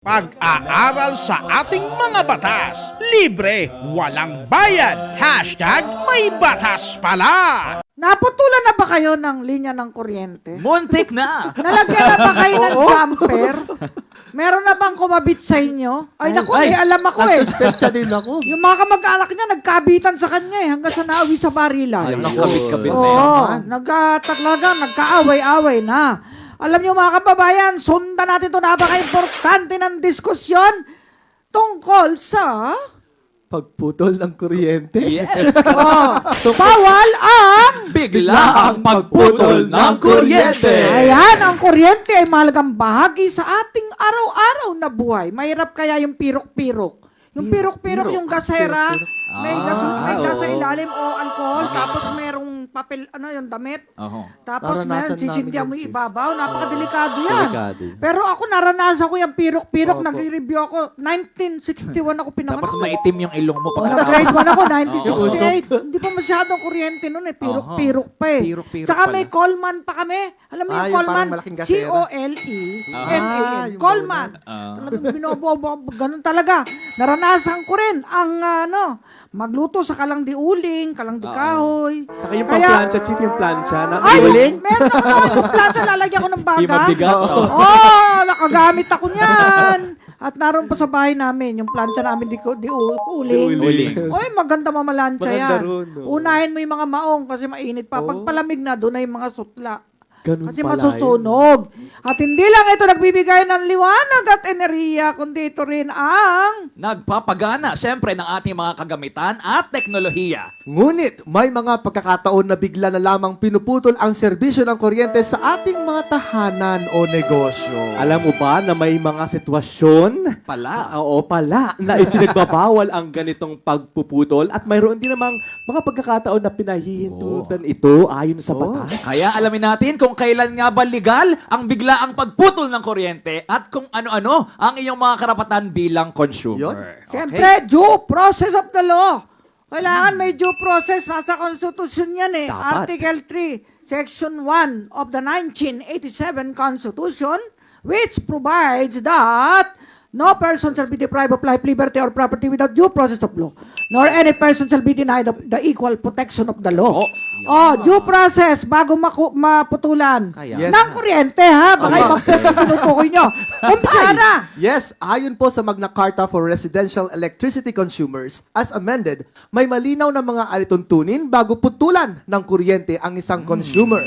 Pag-aaral sa ating mga batas. Libre, walang bayad. Hashtag may batas pala. Naputulan na ba kayo ng linya ng kuryente? Muntik na! Nalagyan na ba kayo ng jumper? Meron na bang kumabit sa inyo? Ay, naku, Ay, alam ako eh. Suspecha din ako. Yung mga kamag-anak niya, nagkabitan sa kanya eh, hanggang sa nauwi sa barilan. Ay, nakabit-kabit na Oo, yan. nagkaaway-away na. Alam niyo mga kababayan, sundan natin ito napaka-importante ng diskusyon tungkol sa Pagputol ng kuryente. Yes! bawal ang Bigla ang pagputol ng kuryente! Ayan, ang kuryente ay mahalagang bahagi sa ating araw-araw na buhay. Mahirap kaya yung pirok-pirok. Yung pirok-pirok, yung gasera, may gas sa ilalim o alcohol, tapos merong papel, yung damit. Tapos meron, Naranasan sisindihan mo namin yung yun, ibabaw. Napakadelikado yan. Delikado. Pero ako, naranasan ko yung pirok-pirok. Opo. Nagre-review ako. 1961 ako pinanganak. Tapos maitim yung ilong mo Oh, nag-grade 1 ako, 1968. Oo. Hindi pa masyadong kuryente nun eh. Pirok-pirok pa eh. Pirok-pirok Tsaka pala. may Coleman pa kami. Alam mo yung yung Coleman? parang malaking gasera. C-O-L-E-M-A-N. yung Coleman. Talagang binobobo. Ganun talaga. Naranasan ko rin ang magluto sa kalangdi uling, kalangdi kahoy. Saka yung pang-plancha, chief, yung plancha na Ay, uling. meron ako yung plancha, lalagyan ko ng baga. Yung mabigat, Nakagamit ako niyan. At naroon pa sa bahay namin, yung plancha namin di uling. Uling. Oy, maganda mamalansya Maganda yan. ron, no? Unahin mo yung mga maong kasi mainit pa. Pag palamig na, doon na yung mga sutla. Ganun Kasi pala masusunog. At hindi lang ito nagbibigay ng liwanag at enerhiya, kundi ito rin ang... Nagpapagana, syempre, ng ating mga kagamitan at teknolohiya. Ngunit, may mga pagkakataon na bigla na lamang pinuputol ang serbisyo ng kuryente sa ating mga tahanan o negosyo. Alam mo ba na may mga sitwasyon Pala. pala na ipinagbabawal ang ganitong pagpuputol at mayroon din namang mga pagkakataon na pinahihintutan ito ayon sa batas. Kaya alamin natin kung kailan nga ba legal ang biglaang pagputol ng kuryente at kung ano-ano ang iyong mga karapatan bilang consumer. Siyempre, due process of the law. Kailangan may due process. Nasa Constitution yan eh. Dapat. Article 3, Section 1 of the 1987 Constitution, which provides that no person shall be deprived of life, liberty, or property without due process of law, nor any person shall be denied the equal protection of the law. Due process bago maputulan Kaya. ng kuryente, ha? Baka ibang tinutukoy nyo. Umpisa na! Yes, ayon po sa Magna Carta for Residential Electricity Consumers, as amended, may malinaw na mga alituntunin bago putulan ng kuryente ang isang consumer.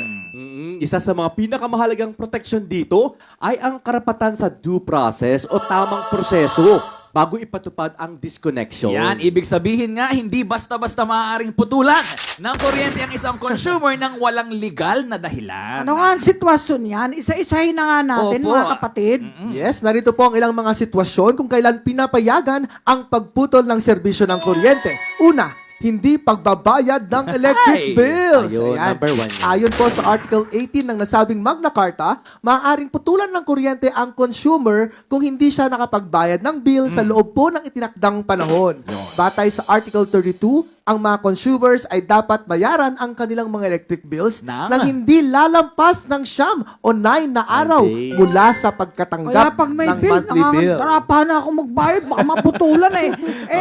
Isa sa mga pinakamahalagang proteksyon dito ay ang karapatan sa due process o tamang proseso bago ipatupad ang disconnection. Yan, ibig sabihin nga, hindi basta-basta maaaring putulan ng kuryente ang isang consumer ng walang legal na dahilan. Ano nga ang sitwasyon yan? Isa-isahin na nga natin, Opo. mga kapatid. Yes, narito po ang ilang mga sitwasyon kung kailan pinapayagan ang pagputol ng serbisyo ng kuryente. Una, hindi pagbabayad ng electric Ay! bills. Ayun, Ayan. number one yan. Ayon po sa Article 18 ng nasabing Magna Carta, maaaring putulan ng kuryente ang consumer kung hindi siya nakapagbayad ng bill sa loob po ng itinakdang panahon. Batay sa Article 32, ang mga consumers ay dapat bayaran ang kanilang mga electric bills Nang? na hindi lalampas ng 9 o 9 na araw days. mula sa Kaya pagkatanggap pag may ng bill, monthly bill. nakakarapahan na ako magbayad, baka maputulan eh.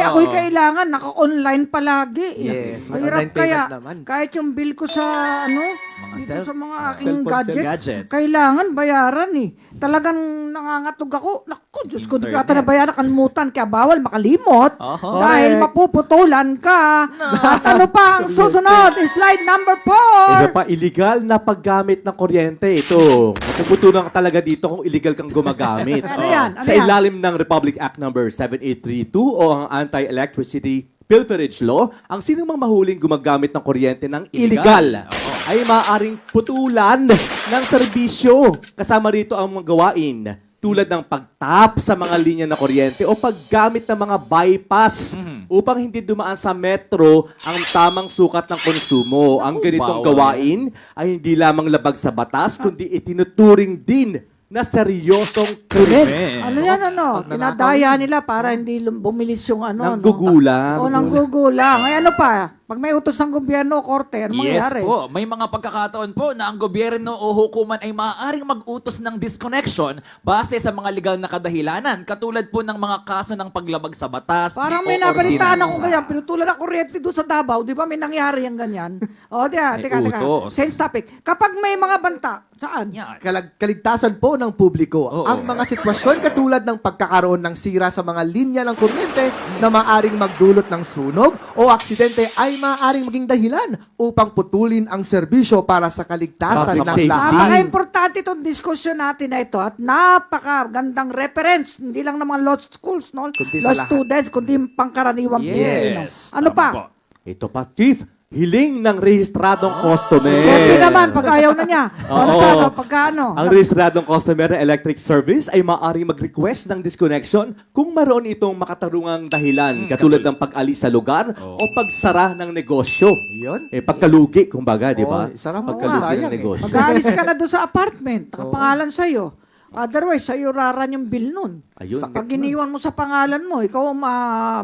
Ako'y kailangan, naka-online palagi. Yes, may Mahirap online payment kaya, naman. kahit yung bill ko sa, dito sa mga aking gadget, gadgets. kailangan bayaran eh. Talagang nangangatog ako. Naku, Diyos ko, di ko ata nabayaran, kanmutan, kaya bawal makalimot. Dahil mapuputulan ka. At ano pa ang susunod? Slide number 4. Iba pa, illegal na paggamit ng kuryente. Ito, mapuputunan ka talaga dito kung illegal kang gumagamit. Ano yan? Ano Sa yan? ilalim ng Republic Act number 7832 o ang Anti-Electricity Pilferage Law, ang sino mang mahuling gumagamit ng kuryente ng illegal ay maaaring putulan ng serbisyo. Kasama rito ang mga gawain tulad ng pagtap sa mga linya na kuryente o paggamit ng mga bypass upang hindi dumaan sa metro ang tamang sukat ng konsumo. Ang ganitong bawal. gawain ay hindi lamang labag sa batas, kundi itinuturing din na seryosong krimen. Ano yan, Pinadaya nila para hindi bumilis yung Nanggugulang. O, nanggugulang. Ay, ano pa? Pag may utos ng gobyerno o korte, ano Yes mangyayari? po, may mga pagkakataon po na ang gobyerno o hukuman ay maaaring mag-utos ng disconnection base sa mga legal na kadahilanan, katulad po ng mga kaso ng paglabag sa batas. Parang may o nabalitaan ako ordinansa. ganyan, pinutulan ng kuryente doon sa Davao, di ba may nangyari yung ganyan? O, May teka. utos. Change topic. Kapag may mga banta, saan? Yan. Kaligtasan po ng publiko. Oo. Ang mga sitwasyon katulad ng pagkakaroon ng sira sa mga linya ng kuryente na maaring magdulot ng sunog o aksidente ay maaring maging dahilan upang putulin ang serbisyo para sa kaligtasan Traffic ng safety. lahat. Napaka-importante itong diskusyon natin na ito at napaka-gandang reference, hindi lang ng mga law schools, no? Kundi law sa lahat. students, kundi pangkaraniwang Pilipino. Ano Tama pa? po. Ito pa, Chief. Hiling ng rehistradong customer. Siyempre naman, pag ayaw na niya. Ano Oo. siya, pagka ano? Ang rehistradong customer ng electric service ay maaaring mag-request ng disconnection kung maroon itong makatarungang dahilan, katulad ng pag-alis sa lugar o pagsara ng negosyo. Yun. Pagkalugi, kumbaga, di ba? Oo, isara mo. Pagkalugi Sayang ng negosyo. Mag-aalis ka na doon sa apartment, nakapangalan sa'yo. Otherwise, sa'yo raran yung bill nun. Ayun. Pag iniwan mo sa pangalan mo, ikaw ang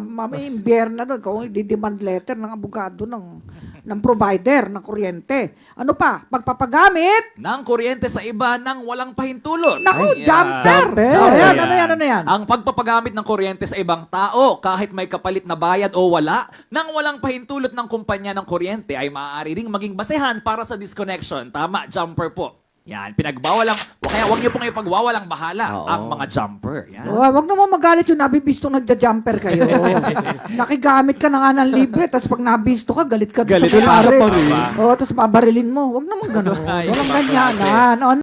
ma-imbier na doon. Ikaw ang di-demand letter ng abogado ng provider ng kuryente. Ano pa? Pagpapagamit. Ng kuryente sa iba nang walang pahintulot. Naku, Ay, jumper! Jumper. Ano yan? Ang pagpapagamit ng kuryente sa ibang tao, kahit may kapalit na bayad o wala, nang walang pahintulot ng kumpanya ng kuryente ay maaari ring maging basehan para sa disconnection. Tama, jumper po. Yan, pinagbawalang, kaya huwag niyo pong ipagwawalang bahala Oo. ang mga jumper. Yan. Wag naman magalit yung nabibisto nagja-jumper kayo. Nakigamit ka na nga ng libre, tapos pag nabisto ka, galit ka doon Galit sa ka may-ari. pa rin. Oo, tapos babarilin mo. Wag naman ganun. Ay, Walang iba klase. ganyanan.